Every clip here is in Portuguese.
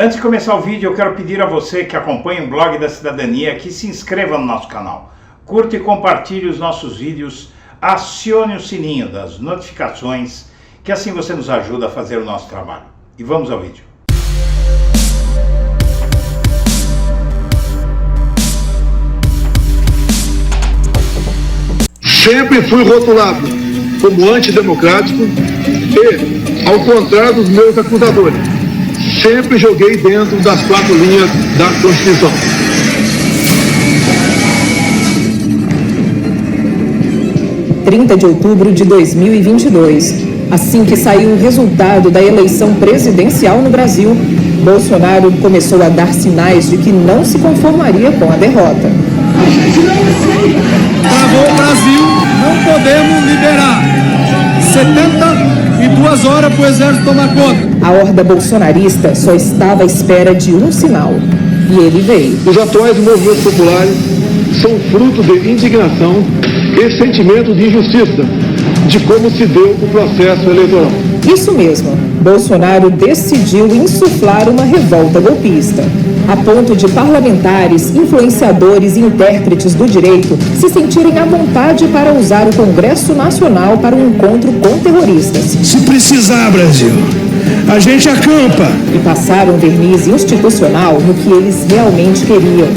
Antes de começar o vídeo, eu quero pedir a você que acompanha o Blog da Cidadania que se inscreva no nosso canal, curta e compartilhe os nossos vídeos, acione o sininho das notificações, que assim você nos ajuda a fazer o nosso trabalho. E vamos ao vídeo. Sempre fui rotulado como antidemocrático e, ao contrário dos meus acusadores, sempre joguei dentro das 4 linhas da Constituição. De outubro de 2022, assim que saiu o resultado da eleição presidencial no Brasil, Bolsonaro começou a dar sinais de que não se conformaria com a derrota. Travou o Brasil, não podemos liberar 72 horas para o exército tomar conta. A horda bolsonarista só estava à espera de um sinal, e ele veio. Os atuais movimentos populares são fruto de indignação e sentimento de injustiça de como se deu o processo eleitoral. Isso mesmo, Bolsonaro decidiu insuflar uma revolta golpista, a ponto de parlamentares, influenciadores e intérpretes do direito se sentirem à vontade para usar o Congresso Nacional para um encontro com terroristas. Se precisar, Brasil, a gente acampa. E passaram um verniz institucional no que eles realmente queriam: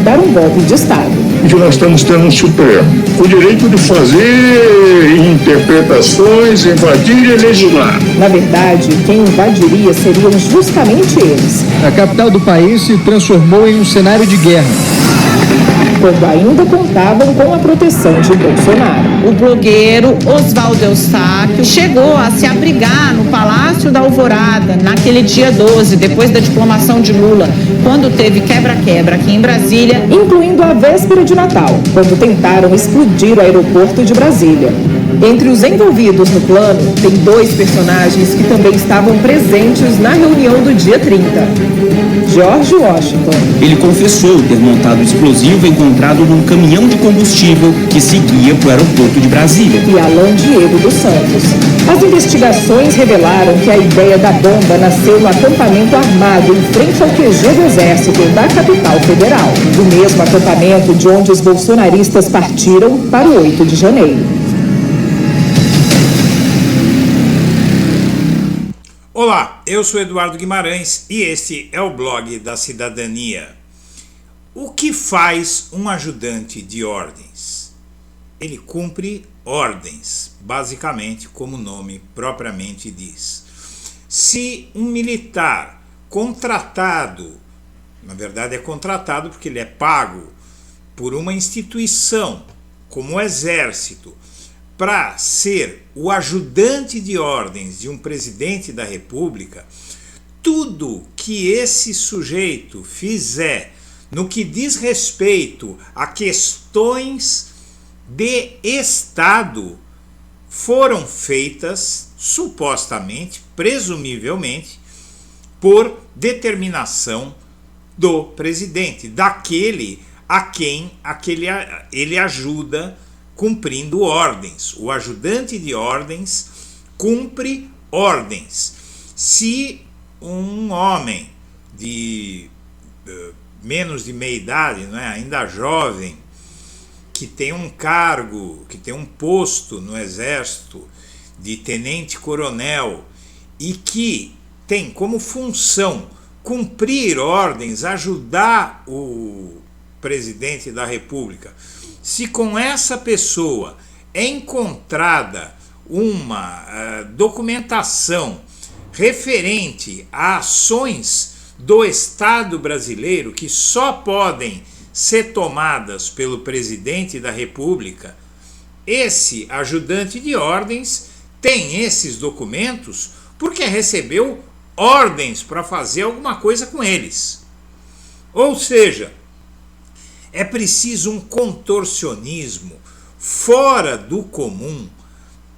dar um golpe de Estado. Que nós estamos tendo um Supremo, o direito de fazer interpretações, invadir e legislar. Na verdade, quem invadiria seriam justamente eles. A capital do país se transformou em um cenário de guerra, quando ainda contavam com a proteção de Bolsonaro. O blogueiro Oswaldo Eustáquio chegou a se abrigar no Palácio da Alvorada naquele dia 12, depois da diplomação de Lula, quando teve quebra-quebra aqui em Brasília, incluindo a véspera de Natal, quando tentaram explodir o aeroporto de Brasília. Entre os envolvidos no plano, tem 2 personagens que também estavam presentes na reunião do dia 30. George Washington. Ele confessou ter montado o explosivo encontrado num caminhão de combustível que seguia para o aeroporto de Brasília. E Alan Diego dos Santos. As investigações revelaram que a ideia da bomba nasceu no acampamento armado em frente ao QG do Exército da capital federal, do mesmo acampamento de onde os bolsonaristas partiram para o 8 de janeiro. Olá, eu sou Eduardo Guimarães e este é o Blog da Cidadania. O que faz um ajudante de ordens? Ele cumpre ordens, basicamente, como o nome propriamente diz. Se um militar contratado, na verdade é contratado porque ele é pago por uma instituição, como o Exército, para ser o ajudante de ordens de um presidente da República, tudo que esse sujeito fizer no que diz respeito a questões de Estado foram feitas, supostamente, presumivelmente, por determinação do presidente, daquele a quem ele ajuda cumprindo ordens. O ajudante de ordens cumpre ordens. Se um homem de menos de meia idade, não é, ainda jovem, que tem um cargo, que tem um posto no Exército de tenente-coronel e que tem como função cumprir ordens, ajudar o presidente da República, se com essa pessoa é encontrada uma documentação referente a ações do Estado brasileiro que só podem ser tomadas pelo presidente da República, esse ajudante de ordens tem esses documentos porque recebeu ordens para fazer alguma coisa com eles. Ou seja, é preciso um contorcionismo fora do comum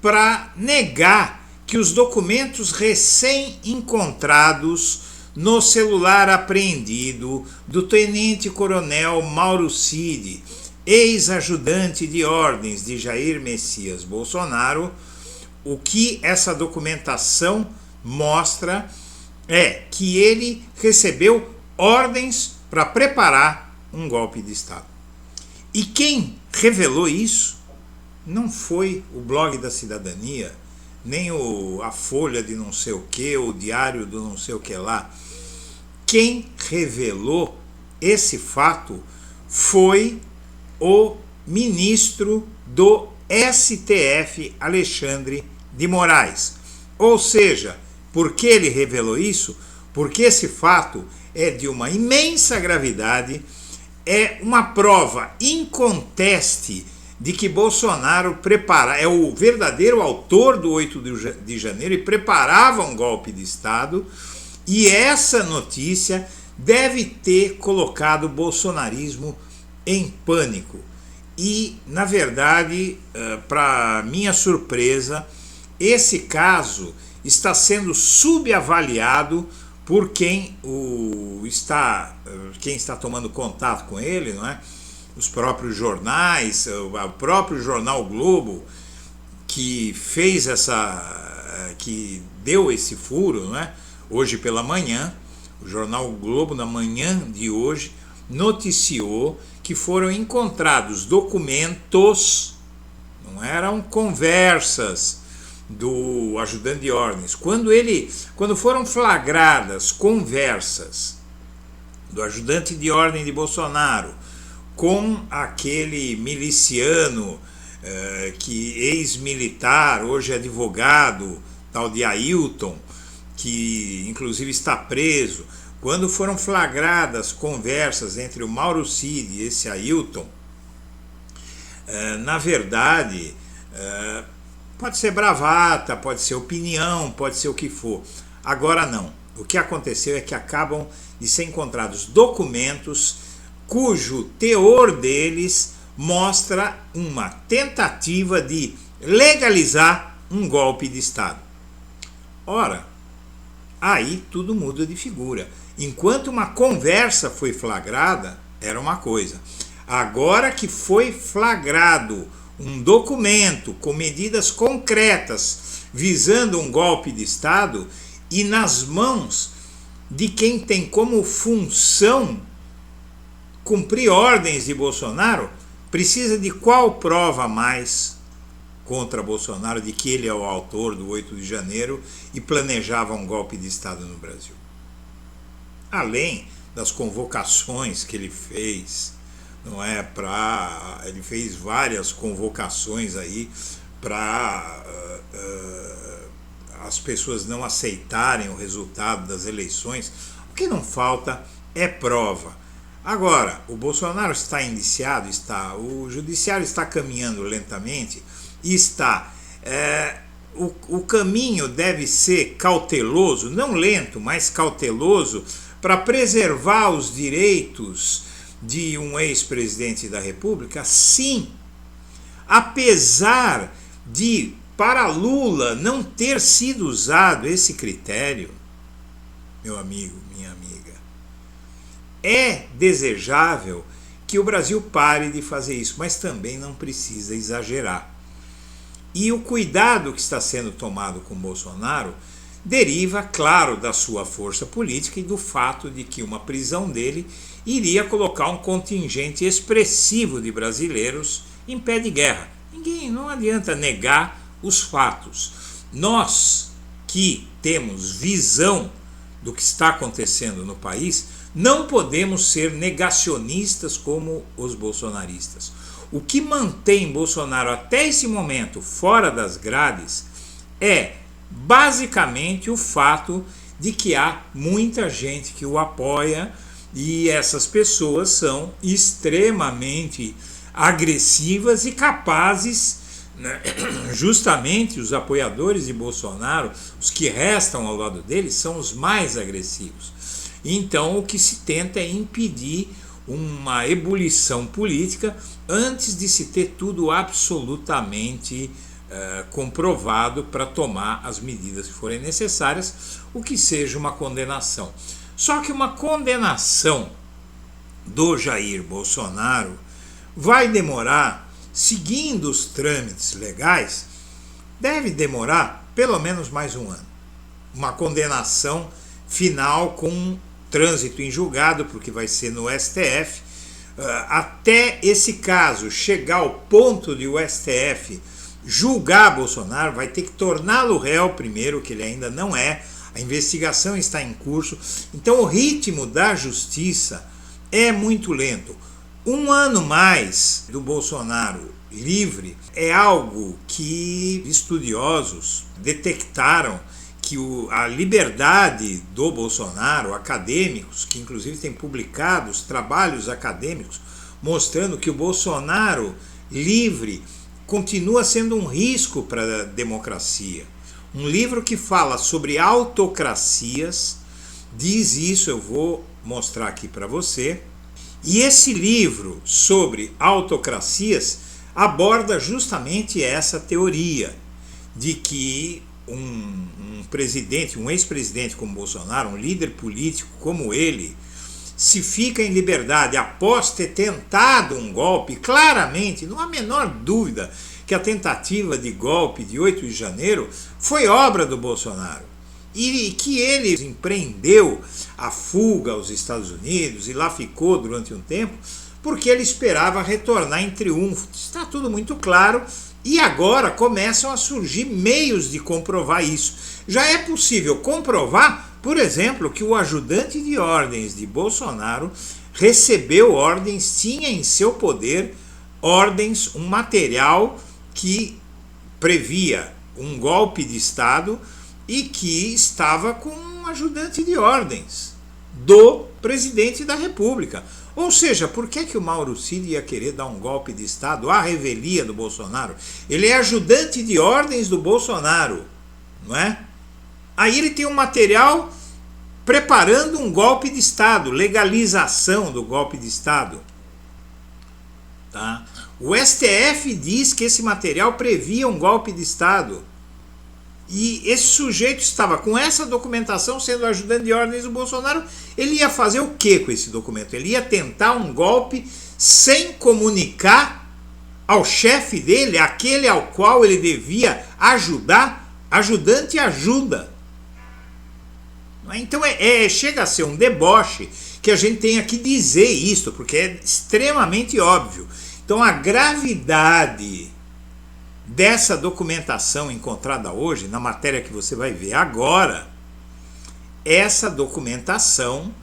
para negar que os documentos recém-encontrados no celular apreendido do tenente-coronel Mauro Cid, ex-ajudante de ordens de Jair Messias Bolsonaro, o que essa documentação mostra é que ele recebeu ordens para preparar um golpe de Estado. E quem revelou isso não foi o Blog da Cidadania, nem a Folha de não sei o que, o Diário do não sei o que lá. Quem revelou esse fato foi o ministro do STF, Alexandre de Moraes. Ou seja, por que ele revelou isso? Porque esse fato é de uma imensa gravidade, é uma prova inconteste de que Bolsonaro é o verdadeiro autor do 8 de janeiro e preparava um golpe de Estado, e essa notícia deve ter colocado o bolsonarismo em pânico. E, na verdade, para minha surpresa, esse caso está sendo subavaliado por quem está tomando contato com ele, não é? Os próprios jornais, o próprio jornal Globo, que que deu esse furo, não é? Hoje pela manhã, o jornal Globo, na manhã de hoje, noticiou que foram encontrados documentos, não eram conversas do ajudante de ordens. Quando foram flagradas conversas do ajudante de ordem de Bolsonaro com aquele miliciano, ex-militar, hoje advogado, tal de Ailton, que inclusive está preso, quando foram flagradas conversas entre o Mauro Cid e esse Ailton, na verdade, pode ser bravata, pode ser opinião, pode ser o que for. Agora não. O que aconteceu é que acabam de ser encontrados documentos cujo teor deles mostra uma tentativa de legalizar um golpe de Estado. Ora, aí tudo muda de figura. Enquanto uma conversa foi flagrada, era uma coisa. Agora que foi flagrado um documento com medidas concretas visando um golpe de Estado e nas mãos de quem tem como função cumprir ordens de Bolsonaro, precisa de qual prova mais contra Bolsonaro de que ele é o autor do 8 de janeiro e planejava um golpe de Estado no Brasil? Além das convocações que ele fez, não é, ele fez várias convocações aí para as pessoas não aceitarem o resultado das eleições. O que não falta é prova. Agora, o Bolsonaro está indiciado, o judiciário está caminhando lentamente e o caminho deve ser cauteloso, não lento, mas cauteloso, para preservar os direitos de um ex-presidente da República, sim, apesar de, para Lula, não ter sido usado esse critério, meu amigo, minha amiga, é desejável que o Brasil pare de fazer isso, mas também não precisa exagerar. E o cuidado que está sendo tomado com Bolsonaro deriva, claro, da sua força política e do fato de que uma prisão dele iria colocar um contingente expressivo de brasileiros em pé de guerra. Não adianta negar os fatos. Nós que temos visão do que está acontecendo no país, não podemos ser negacionistas como os bolsonaristas. O que mantém Bolsonaro até esse momento fora das grades é basicamente o fato de que há muita gente que o apoia e essas pessoas são extremamente agressivas e capazes, né? Justamente os apoiadores de Bolsonaro, os que restam ao lado dele, são os mais agressivos. Então o que se tenta é impedir uma ebulição política antes de se ter tudo absolutamente comprovado para tomar as medidas que forem necessárias, o que seja uma condenação. Só que uma condenação do Jair Bolsonaro vai demorar, seguindo os trâmites legais, deve demorar pelo menos mais um ano. Uma condenação final com trânsito em julgado, porque vai ser no STF. Até esse caso chegar ao ponto de o STF julgar Bolsonaro, vai ter que torná-lo réu primeiro, que ele ainda não é, a investigação está em curso. Então o ritmo da justiça é muito lento. Um ano mais do Bolsonaro livre é algo que estudiosos detectaram que a liberdade do Bolsonaro, acadêmicos, que inclusive têm publicado os trabalhos acadêmicos mostrando que o Bolsonaro livre continua sendo um risco para a democracia. Um livro que fala sobre autocracias diz isso, eu vou mostrar aqui para você. E esse livro sobre autocracias aborda justamente essa teoria de que um presidente, um ex-presidente como Bolsonaro, um líder político como ele, se fica em liberdade após ter tentado um golpe, claramente, não há a menor dúvida que a tentativa de golpe de 8 de janeiro foi obra do Bolsonaro. E que ele empreendeu a fuga aos Estados Unidos e lá ficou durante um tempo, porque ele esperava retornar em triunfo. Está tudo muito claro. E agora começam a surgir meios de comprovar isso. Já é possível comprovar, por exemplo, que o ajudante de ordens de Bolsonaro recebeu ordens, tinha em seu poder ordens, um material que previa um golpe de Estado e que estava com um ajudante de ordens do presidente da República. Ou seja, por que o Mauro Cid ia querer dar um golpe de Estado à revelia do Bolsonaro? Ele é ajudante de ordens do Bolsonaro, não é? Aí ele tem um material preparando um golpe de Estado, legalização do golpe de Estado. Tá? O STF diz que esse material previa um golpe de Estado. E esse sujeito estava com essa documentação sendo ajudante de ordens do Bolsonaro. Ele ia fazer o que com esse documento? Ele ia tentar um golpe sem comunicar ao chefe dele, aquele ao qual ele devia ajudar. Ajudante ajuda. Então chega a ser um deboche que a gente tenha que dizer isso, porque é extremamente óbvio. Então a gravidade dessa documentação encontrada hoje, na matéria que você vai ver agora, essa documentação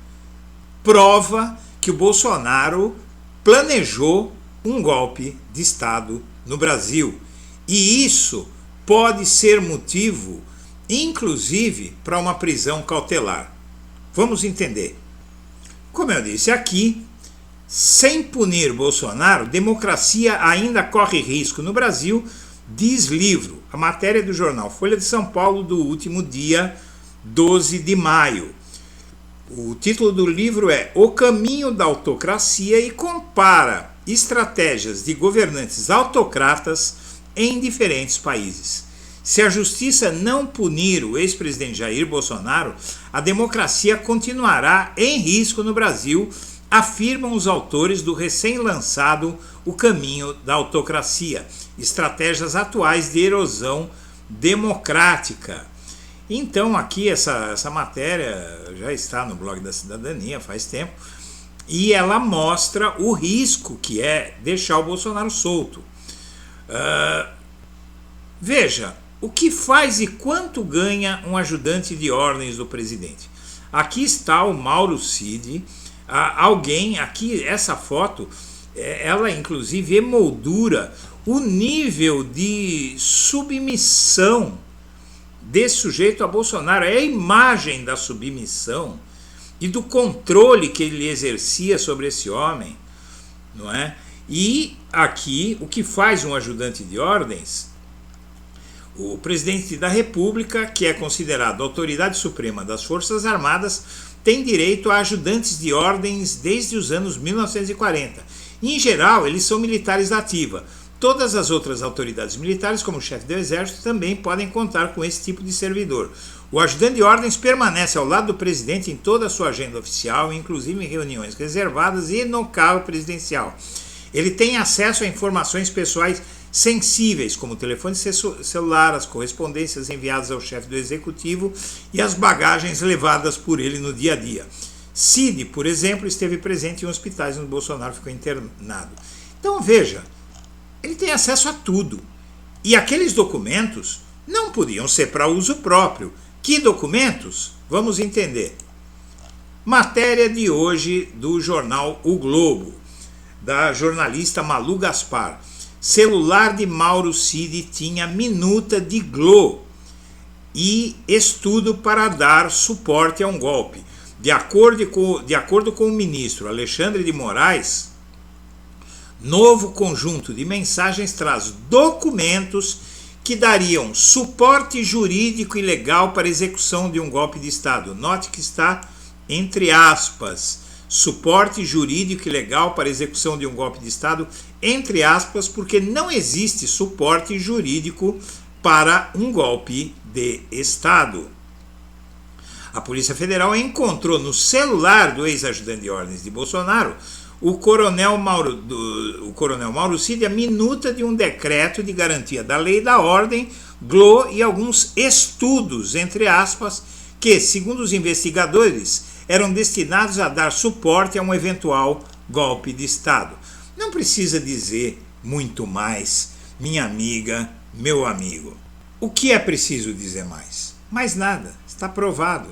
prova que o Bolsonaro planejou um golpe de Estado no Brasil. E isso pode ser motivo, inclusive, para uma prisão cautelar. Vamos entender. Como eu disse aqui, sem punir Bolsonaro, democracia ainda corre risco no Brasil, diz livro, a matéria do jornal Folha de São Paulo do último dia 12 de maio. O título do livro é O Caminho da Autocracia e compara estratégias de governantes autocratas em diferentes países. Se a justiça não punir o ex-presidente Jair Bolsonaro, a democracia continuará em risco no Brasil, afirmam os autores do recém-lançado O Caminho da Autocracia, estratégias atuais de erosão democrática. Então aqui essa matéria já está no blog da Cidadania faz tempo, e ela mostra o risco que é deixar o Bolsonaro solto. Veja, o que faz e quanto ganha um ajudante de ordens do presidente? Aqui está o Mauro Cid. Alguém aqui, essa foto, ela inclusive emoldura o nível de submissão desse sujeito a Bolsonaro. É a imagem da submissão e do controle que ele exercia sobre esse homem, não é? E aqui, o que faz um ajudante de ordens? O presidente da República, que é considerado a autoridade suprema das Forças Armadas, tem direito a ajudantes de ordens desde os anos 1940. Em geral, eles são militares da ativa. Todas as outras autoridades militares, como o chefe do Exército, também podem contar com esse tipo de servidor. O ajudante de ordens permanece ao lado do presidente em toda a sua agenda oficial, inclusive em reuniões reservadas e no carro presidencial. Ele tem acesso a informações pessoais sensíveis, como o telefone celular, as correspondências enviadas ao chefe do executivo e as bagagens levadas por ele no dia a dia. Cid, por exemplo, esteve presente em hospitais onde Bolsonaro ficou internado. Então veja, ele tem acesso a tudo. E aqueles documentos não podiam ser para uso próprio. Que documentos? Vamos entender. Matéria de hoje do jornal O Globo, da jornalista Malu Gaspar. Celular de Mauro Cid tinha minuta de Glo e estudo para dar suporte a um golpe. De acordo com o ministro Alexandre de Moraes, novo conjunto de mensagens traz documentos que dariam suporte jurídico e legal para a execução de um golpe de Estado. Note que está entre aspas, suporte jurídico e legal para a execução de um golpe de Estado, entre aspas, porque não existe suporte jurídico para um golpe de Estado. A Polícia Federal encontrou no celular do ex-ajudante de ordens de Bolsonaro, o coronel Mauro Cid, a minuta de um decreto de garantia da lei e da ordem, GLO, e alguns estudos, entre aspas, que, segundo os investigadores, eram destinados a dar suporte a um eventual golpe de Estado. Não precisa dizer muito mais, minha amiga, meu amigo. O que é preciso dizer mais? Mais nada, está provado,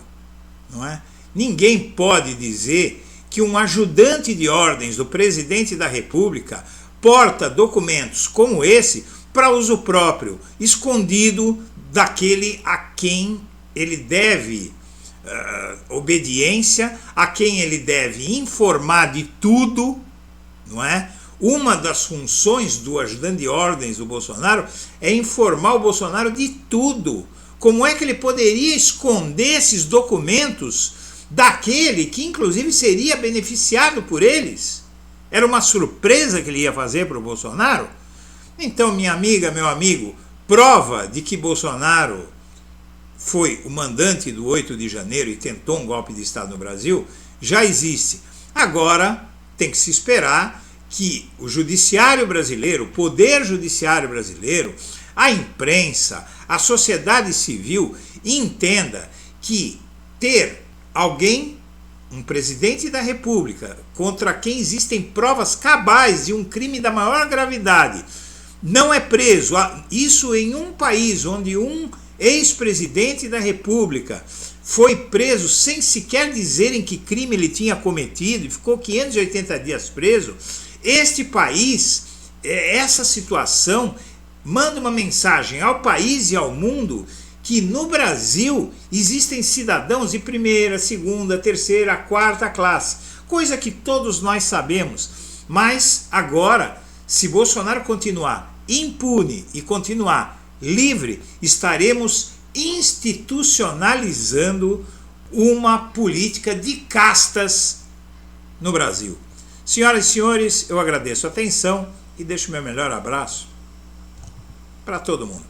não é? Ninguém pode dizer que um ajudante de ordens do presidente da República porta documentos como esse para uso próprio, escondido daquele a quem ele deve obediência, a quem ele deve informar de tudo, não é? Uma das funções do ajudante de ordens do Bolsonaro é informar o Bolsonaro de tudo. Como é que ele poderia esconder esses documentos daquele que inclusive seria beneficiado por eles? Era uma surpresa que ele ia fazer para o Bolsonaro? Então, minha amiga, meu amigo, prova de que Bolsonaro foi o mandante do 8 de janeiro e tentou um golpe de Estado no Brasil, já existe. Agora tem que se esperar que o judiciário brasileiro, o poder judiciário brasileiro, a imprensa, a sociedade civil entenda que ter alguém, um presidente da República, contra quem existem provas cabais de um crime da maior gravidade, não é preso. Isso em um país onde um ex-presidente da República foi preso sem sequer dizerem que crime ele tinha cometido e ficou 580 dias preso. Este país, essa situação, manda uma mensagem ao país e ao mundo que no Brasil existem cidadãos de primeira, segunda, terceira, quarta classe, coisa que todos nós sabemos. Mas agora, se Bolsonaro continuar impune e continuar livre, estaremos institucionalizando uma política de castas no Brasil. Senhoras e senhores, eu agradeço a atenção e deixo meu melhor abraço para todo mundo.